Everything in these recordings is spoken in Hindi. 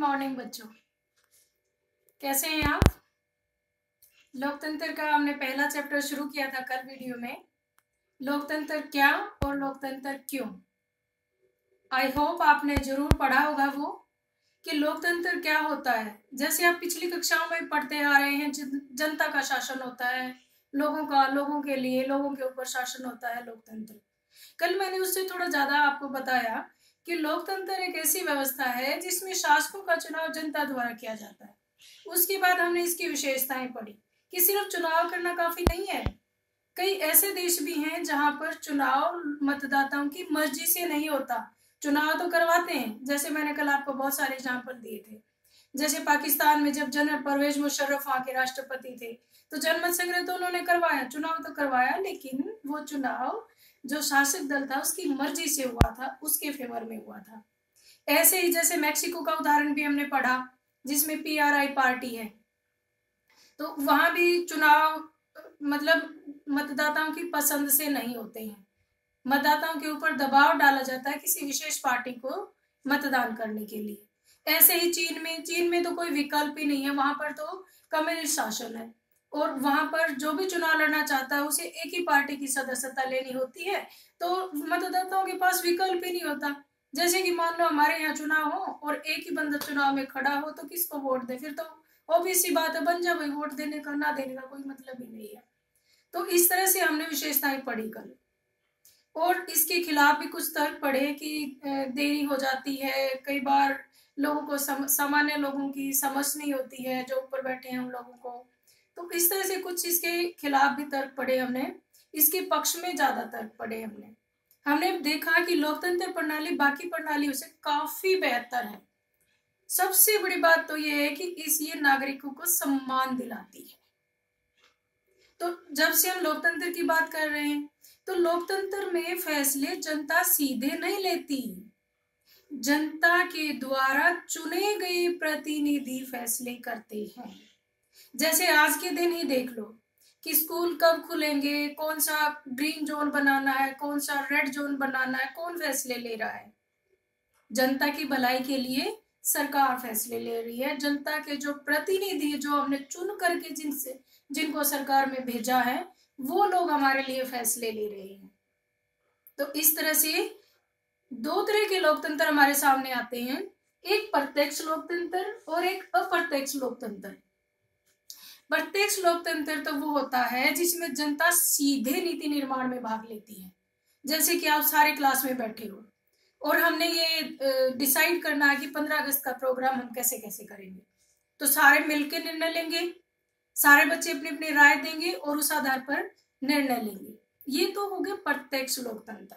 मॉर्निंग बच्चों, कैसे हैं आप। लोकतंत्र का हमने पहला चैप्टर शुरू किया था कल वीडियो में। लोकतंत्र क्या और लोकतंत्र क्यों। आई होप आपने जरूर पढ़ा होगा वो कि लोकतंत्र क्या होता है। जैसे आप पिछली कक्षाओं में पढ़ते आ रहे हैं, जनता का शासन होता है, लोगों के लिए, लोगों के ऊपर शासन होता है लोकतंत्र। कल मैंने उससे थोड़ा ज्यादा आपको बताया कि लोकतंत्र एक ऐसी व्यवस्था है जिसमें शासकों का चुनाव जनता द्वारा किया जाता है। उसके बाद हमने इसकी विशेषताएं पढ़ी कि सिर्फ चुनाव करना काफी नहीं है। कई ऐसे देश भी हैं जहां पर चुनाव मतदाताओं की मर्जी से नहीं होता। चुनाव तो करवाते हैं, जैसे मैंने कल आपको बहुत सारे एग्जाम्पल दिए थे। जैसे पाकिस्तान में जब जनरल परवेज मुशर्रफ वहां के राष्ट्रपति थे तो जनमत संग्रह तो उन्होंने करवाया, चुनाव तो करवाया, लेकिन वो चुनाव जो शासक दल था उसकी मर्जी से हुआ था, उसके फेवर में हुआ था। ऐसे ही जैसे मैक्सिको का उदाहरण भी हमने पढ़ा जिसमें पीआरआई पार्टी है, तो वहां भी चुनाव मतलब मतदाताओं की पसंद से नहीं होते हैं। मतदाताओं के ऊपर दबाव डाला जाता है किसी विशेष पार्टी को मतदान करने के लिए। ऐसे ही चीन में तो कोई विकल्प ही नहीं है, वहां पर तो कम्युनिस्ट शासन है और वहां पर जो भी चुनाव लड़ना चाहता है उसे एक ही पार्टी की सदस्यता लेनी होती है, तो मतदाताओं के पास विकल्प ही नहीं होता। जैसे कि मान लो हमारे यहाँ चुनाव हो और एक ही बंदा चुनाव में खड़ा हो तो किसको वोट दे, फिर तो ऑब्वियस सी बात है, बन जाए भाई, वोट देने का ना देने का कोई मतलब ही नहीं है। तो इस तरह से हमने विशेषताएं पढ़ी कल, और इसके खिलाफ भी कुछ तर्क पढ़े कि देरी हो जाती है, कई बार लोगों को सामान्य लोगों की समझ नहीं होती है, जो ऊपर बैठे हैं उन लोगों को। तो इस तरह से कुछ इसके खिलाफ भी तर्क पढ़े हमने, इसके पक्ष में ज्यादा तर्क पढ़े हमने देखा कि लोकतंत्र प्रणाली बाकी प्रणालियों से काफी बेहतर है। सबसे बड़ी बात तो यह है कि ये नागरिकों को सम्मान दिलाती है। तो जब से हम लोकतंत्र की बात कर रहे हैं तो लोकतंत्र में फैसले जनता सीधे नहीं लेती, जनता के द्वारा चुने गए प्रतिनिधि फैसले करते हैं। जैसे आज के दिन ही देख लो कि स्कूल कब खुलेंगे, कौन सा ग्रीन जोन बनाना है, कौन सा रेड जोन बनाना है, कौन फैसले ले रहा है। जनता की भलाई के लिए सरकार फैसले ले रही है। जनता के जो प्रतिनिधि जो हमने चुन करके जिनको सरकार में भेजा है वो लोग हमारे लिए फैसले ले रहे हैं। तो इस तरह से दो तरह के लोकतंत्र हमारे सामने आते हैं, एक प्रत्यक्ष लोकतंत्र और एक अप्रत्यक्ष लोकतंत्र। प्रत्यक्ष लोकतंत्र तो वो होता है जिसमें जनता सीधे नीति निर्माण में भाग लेती है। जैसे कि आप सारे क्लास में बैठे हो और हमने ये डिसाइड करना है कि 15 अगस्त का प्रोग्राम हम कैसे कैसे करेंगे, तो सारे मिलकर निर्णय लेंगे, सारे बच्चे अपनी अपनी राय देंगे और उस आधार पर निर्णय लेंगे। ये तो हो गया प्रत्यक्ष लोकतंत्र।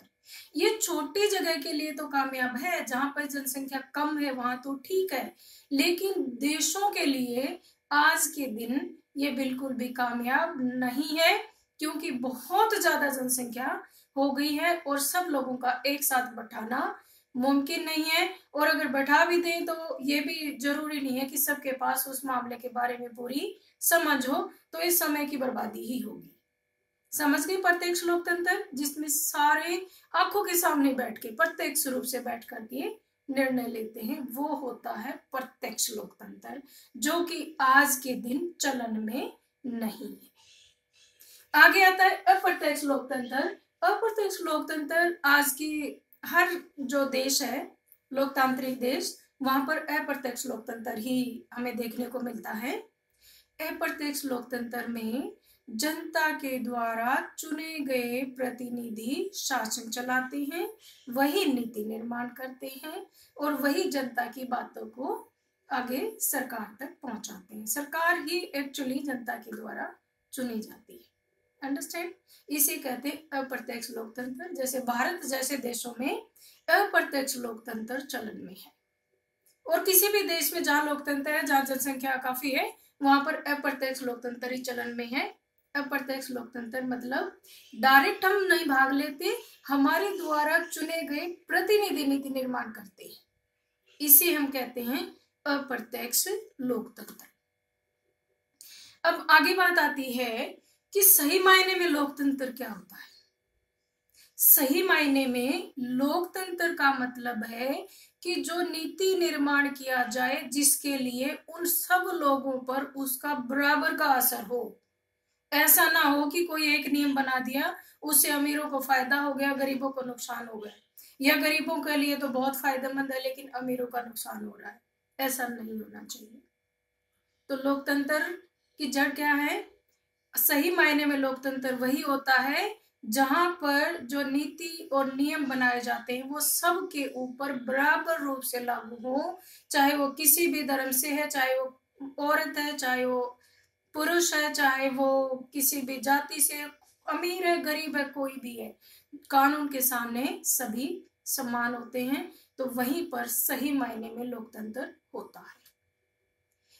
ये छोटी जगह के लिए तो कामयाब है, जहां पर जनसंख्या कम है वहां तो ठीक है, लेकिन देशों के लिए आज के दिन ये बिल्कुल भी कामयाब नहीं है, क्योंकि बहुत ज्यादा जनसंख्या हो गई है और सब लोगों का एक साथ बैठाना मुमकिन नहीं है। और अगर बैठा भी दें तो ये भी जरूरी नहीं है कि सबके पास उस मामले के बारे में पूरी समझ हो, तो इस समय की बर्बादी ही होगी। समझ गए प्रत्यक्ष लोकतंत्र, जिसमें सारे आंखों के सामने बैठ के प्रत्यक्ष रूप से बैठ करके निर्णय लेते हैं, वो होता है प्रत्यक्ष लोकतंत्र, जो कि आज के दिन चलन में नहीं है। आगे आता है अप्रत्यक्ष लोकतंत्र। अप्रत्यक्ष लोकतंत्र आज की हर जो देश है लोकतांत्रिक देश, वहां पर अप्रत्यक्ष लोकतंत्र ही हमें देखने को मिलता है। अप्रत्यक्ष लोकतंत्र में जनता के द्वारा चुने गए प्रतिनिधि शासन चलाते हैं, वही नीति निर्माण करते हैं और वही जनता की बातों को आगे सरकार तक पहुंचाते हैं। सरकार ही एक्चुअली जनता के द्वारा चुनी जाती है। अंडरस्टैंड? इसे कहते हैं अप्रत्यक्ष लोकतंत्र। जैसे भारत जैसे देशों में अप्रत्यक्ष लोकतंत्र चलन में है, और किसी भी देश में जहां लोकतंत्र है, जहां जनसंख्या काफी है, वहां पर अप्रत्यक्ष लोकतंत्र ही चलन में है। अप्रत्यक्ष लोकतंत्र मतलब डायरेक्ट हम नहीं भाग लेते, हमारे द्वारा चुने गए प्रतिनिधि नीति निर्माण करते हैं, इसे हम कहते हैं अप्रत्यक्ष लोकतंत्र। अब आगे बात आती है कि सही मायने में लोकतंत्र क्या होता है। सही मायने में लोकतंत्र का मतलब है कि जो नीति निर्माण किया जाए जिसके लिए उन सब लोगों पर उसका बराबर का असर हो। ऐसा ना हो कि कोई एक नियम बना दिया, उससे अमीरों को फायदा हो गया, गरीबों को नुकसान हो गया, या गरीबों के लिए तो बहुत फायदेमंद है लेकिन अमीरों का नुकसान हो रहा है। ऐसा नहीं होना चाहिए। तो लोकतंत्र की जड़ क्या है? सही मायने में लोकतंत्र वही होता है जहां पर जो नीति और नियम बनाए जाते हैं वो सबके ऊपर बराबर रूप से लागू हो, चाहे वो किसी भी धर्म से है, चाहे वो औरत है, चाहे वो पुरुष है, चाहे वो किसी भी जाति से, अमीर है, गरीब है, कोई भी है, कानून के सामने सभी समान होते हैं। तो वहीं पर सही मायने में लोकतंत्र होता है।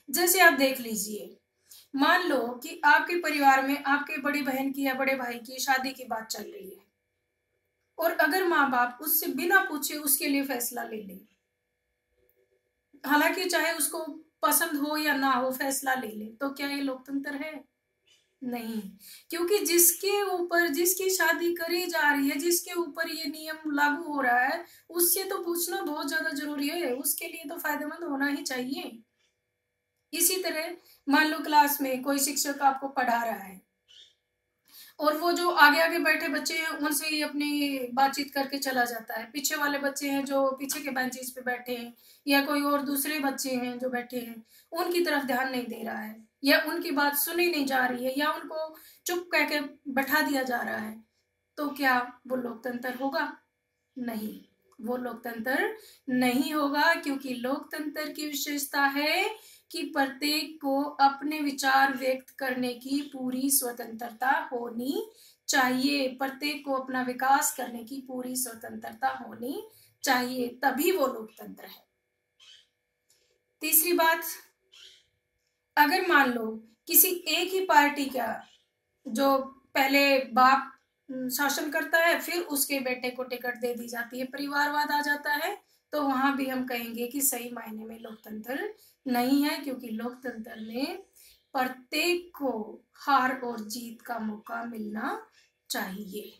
जैसे आप देख लीजिए, मान लो कि आपके परिवार में आपके बड़ी बहन की या बड़े भाई की शादी की बात चल रही है, और अगर माँ बाप उससे बिना पूछे उसके लिए फैसला ले लें, हालांकि चाहे उसको पसंद हो या ना हो, फैसला ले ले, तो क्या ये लोकतंत्र है? नहीं, क्योंकि जिसके ऊपर जिसकी शादी करी जा रही है, जिसके ऊपर ये नियम लागू हो रहा है, उससे तो पूछना बहुत ज्यादा जरूरी है, उसके लिए तो फायदेमंद होना ही चाहिए। इसी तरह मान लो क्लास में कोई शिक्षक आपको पढ़ा रहा है और वो जो आगे आगे बैठे बच्चे हैं उनसे ही अपनी बातचीत करके चला जाता है, पीछे वाले बच्चे हैं जो पीछे के बेंचेस पे बैठे हैं या कोई और दूसरे बच्चे हैं जो बैठे हैं उनकी तरफ ध्यान नहीं दे रहा है, या उनकी बात सुनी नहीं जा रही है, या उनको चुप कह के बैठा दिया जा रहा है, तो क्या वो लोकतंत्र होगा? नहीं, वो लोकतंत्र नहीं होगा, क्योंकि लोकतंत्र की विशेषता है कि प्रत्येक को अपने विचार व्यक्त करने की पूरी स्वतंत्रता होनी चाहिए, प्रत्येक को अपना विकास करने की पूरी स्वतंत्रता होनी चाहिए, तभी वो लोकतंत्र है। तीसरी बात, अगर मान लो किसी एक ही पार्टी का जो पहले बाप शासन करता है, फिर उसके बेटे को टिकट दे दी जाती है, परिवारवाद आ जाता है, तो वहां भी हम कहेंगे कि सही मायने में लोकतंत्र नहीं है, क्योंकि लोकतंत्र में प्रत्येक को हार और जीत का मौका मिलना चाहिए।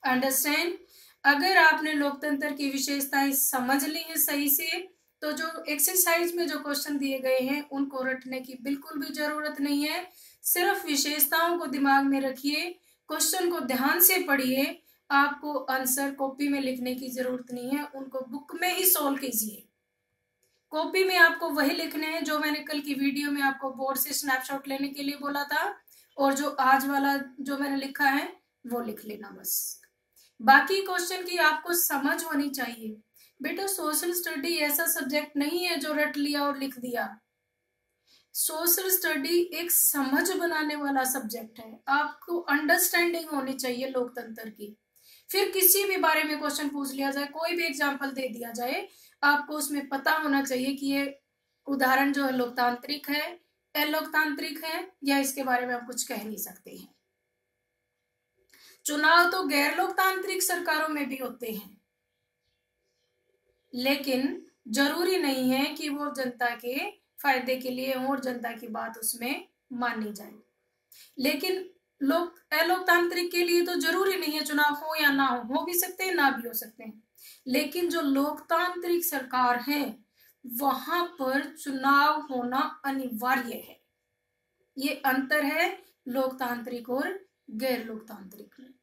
अंडरस्टैंड? अगर आपने लोकतंत्र की विशेषताएं समझ ली है सही से, तो जो एक्सरसाइज में जो क्वेश्चन दिए गए हैं उनको रटने की बिल्कुल भी जरूरत नहीं है। सिर्फ विशेषताओं को दिमाग में रखिए, क्वेश्चन को ध्यान से पढ़िए, आपको आंसर कॉपी में लिखने की जरूरत नहीं है, उनको बुक में ही सोल्व कीजिए। कॉपी में आपको वही लिखने हैं जो मैंने कल की वीडियो में आपको बोर्ड से स्नैपशॉट लेने के लिए बोला था, और जो आज वाला जो मैंने लिखा है वो लिख लेना बस। बाकी क्वेश्चन की आपको समझ होनी चाहिए। बेटा सोशल स्टडी ऐसा सब्जेक्ट नहीं है जो रट लिया और लिख दिया। सोशल स्टडी एक समझ बनाने वाला सब्जेक्ट है, आपको अंडरस्टैंडिंग होनी चाहिए लोकतंत्र की। फिर किसी भी बारे में क्वेश्चन पूछ लिया जाए, कोई भी एग्जांपल दे दिया जाए, आपको उसमें पता होना चाहिए कि ये उदाहरण जो है लोकतांत्रिक है, अलोकतांत्रिक है, या इसके बारे में हम कुछ कह नहीं सकते हैं। चुनाव तो गैर लोकतांत्रिक सरकारों में भी होते हैं, लेकिन जरूरी नहीं है कि वो जनता के फायदे के लिए और जनता की बात उसमें मानी जाए। लेकिन अलोकतांत्रिक के लिए तो जरूरी नहीं है चुनाव हो या ना हो भी सकते हैं, ना भी हो सकते हैं, लेकिन जो लोकतांत्रिक सरकार है वहां पर चुनाव होना अनिवार्य है। ये अंतर है लोकतांत्रिक और गैर लोकतांत्रिक में।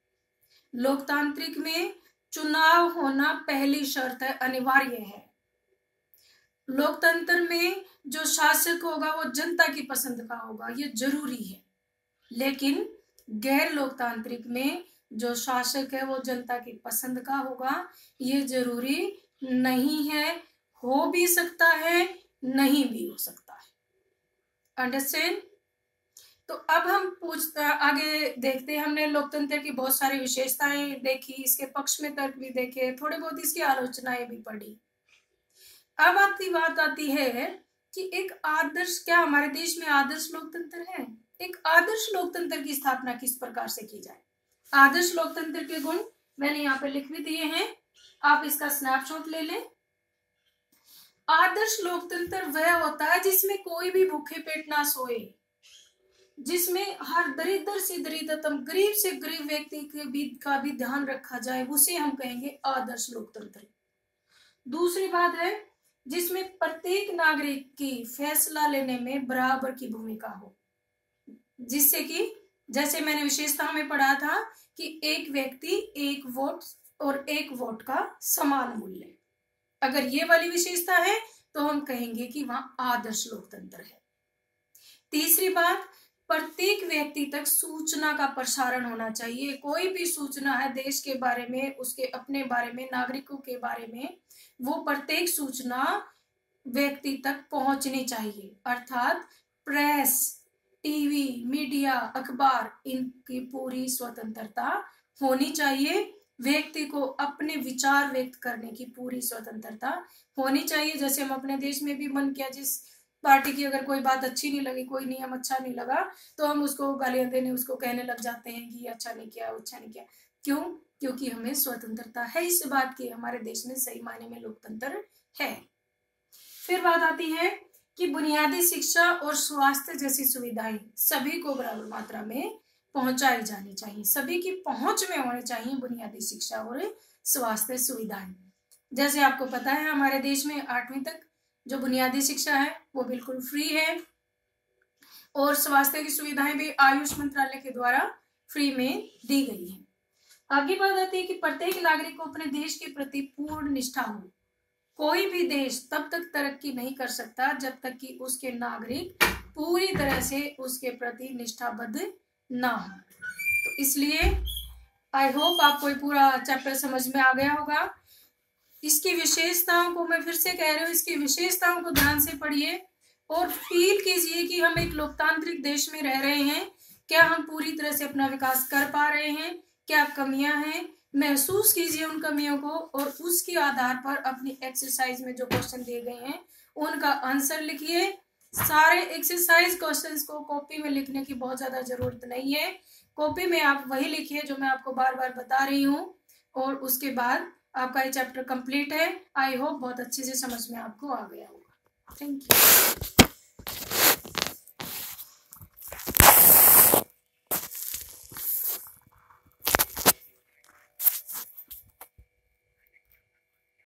लोकतांत्रिक में चुनाव होना पहली शर्त है, अनिवार्य है। लोकतंत्र में जो शासक होगा वो जनता की पसंद का होगा, ये जरूरी है। लेकिन गैर लोकतांत्रिक में जो शासक है वो जनता की पसंद का होगा, ये जरूरी नहीं है, हो भी सकता है, नहीं भी हो सकता है। अंडरस्टैंड? तो अब हम आगे देखते हैं। हमने लोकतंत्र की बहुत सारी विशेषताएं देखी, इसके पक्ष में तर्क भी देखे, थोड़े बहुत इसकी आलोचनाएं भी पढ़ी। अब बात आती है कि एक आदर्श, क्या हमारे देश में आदर्श लोकतंत्र है? एक आदर्श लोकतंत्र की स्थापना किस प्रकार से की जाए? आदर्श लोकतंत्र के गुण मैंने यहाँ पे लिख भी दिए हैं, आप इसका स्नैपशॉट ले लें। आदर्श लोकतंत्र वह होता है जिसमें कोई भी भूखे पेट ना सोए, जिसमें हर दरिद्र से दरिद्रतम, गरीब से गरीब व्यक्ति का भी ध्यान रखा जाए, उसे हम कहेंगे आदर्श लोकतंत्र। दूसरी बात है जिसमें प्रत्येक नागरिक की फैसला लेने में बराबर की भूमिका हो, जिससे कि जैसे मैंने विशेषता में पढ़ा था कि एक व्यक्ति एक वोट और एक वोट का समान मूल्य, अगर ये वाली विशेषता है तो हम कहेंगे कि वहां आदर्श लोकतंत्र है। तीसरी बात, प्रत्येक व्यक्ति तक सूचना का प्रसारण होना चाहिए। कोई भी सूचना है देश के बारे में, उसके अपने बारे में, नागरिकों के बारे में, वो प्रत्येक सूचना व्यक्ति तक पहुंचनी चाहिए। अर्थात प्रेस, टीवी, मीडिया, अखबार, इनकी पूरी स्वतंत्रता होनी चाहिए। व्यक्ति को अपने विचार व्यक्त करने की पूरी स्वतंत्रता होनी चाहिए। जैसे हम अपने देश में भी मन किया, जिस पार्टी की अगर कोई बात अच्छी नहीं लगी, कोई नियम अच्छा नहीं लगा, तो हम उसको गालियां देने, उसको कहने लग जाते हैं कि अच्छा नहीं किया, अच्छा नहीं किया। क्यों? क्योंकि हमें स्वतंत्रता है इस बात की, हमारे देश में सही मायने में लोकतंत्र है। फिर बात आती है कि बुनियादी शिक्षा और स्वास्थ्य जैसी सुविधाएं सभी को बराबर मात्रा में पहुंचाई जानी चाहिए। सभी की पहुंच में होनी चाहिए बुनियादी शिक्षा और स्वास्थ्य सुविधाएं। जैसे आपको पता है हमारे देश में 8वीं तक जो बुनियादी शिक्षा है वो बिल्कुल फ्री है, और स्वास्थ्य की सुविधाएं भी आयुष मंत्रालय के द्वारा फ्री में दी गई है। आगे बात आती है कि प्रत्येक नागरिक को अपने देश के प्रति पूर्ण निष्ठा हो। कोई भी देश तब तक तरक्की नहीं कर सकता जब तक कि उसके नागरिक पूरी तरह से उसके प्रति निष्ठाबद्ध ना हो। तो इसलिए आई होप आपको पूरा चैप्टर समझ में आ गया होगा। इसकी विशेषताओं को मैं फिर से कह रही हूँ, इसकी विशेषताओं को ध्यान से पढ़िए और फील कीजिए कि हम एक लोकतांत्रिक देश में रह रहे हैं। क्या हम पूरी तरह से अपना विकास कर पा रहे हैं? क्या कमियां हैं? महसूस कीजिए उन कमियों को, और उसके आधार पर अपनी एक्सरसाइज में जो क्वेश्चन दिए गए हैं उनका आंसर लिखिए। सारे एक्सरसाइज क्वेश्चंस को कॉपी में लिखने की बहुत ज्यादा जरूरत नहीं है। कॉपी में आप वही लिखिए जो मैं आपको बार बार बता रही हूँ, और उसके बाद आपका ये चैप्टर कंप्लीट है। आई होप बहुत अच्छे से समझ में आपको आ गया होगा। Thank you.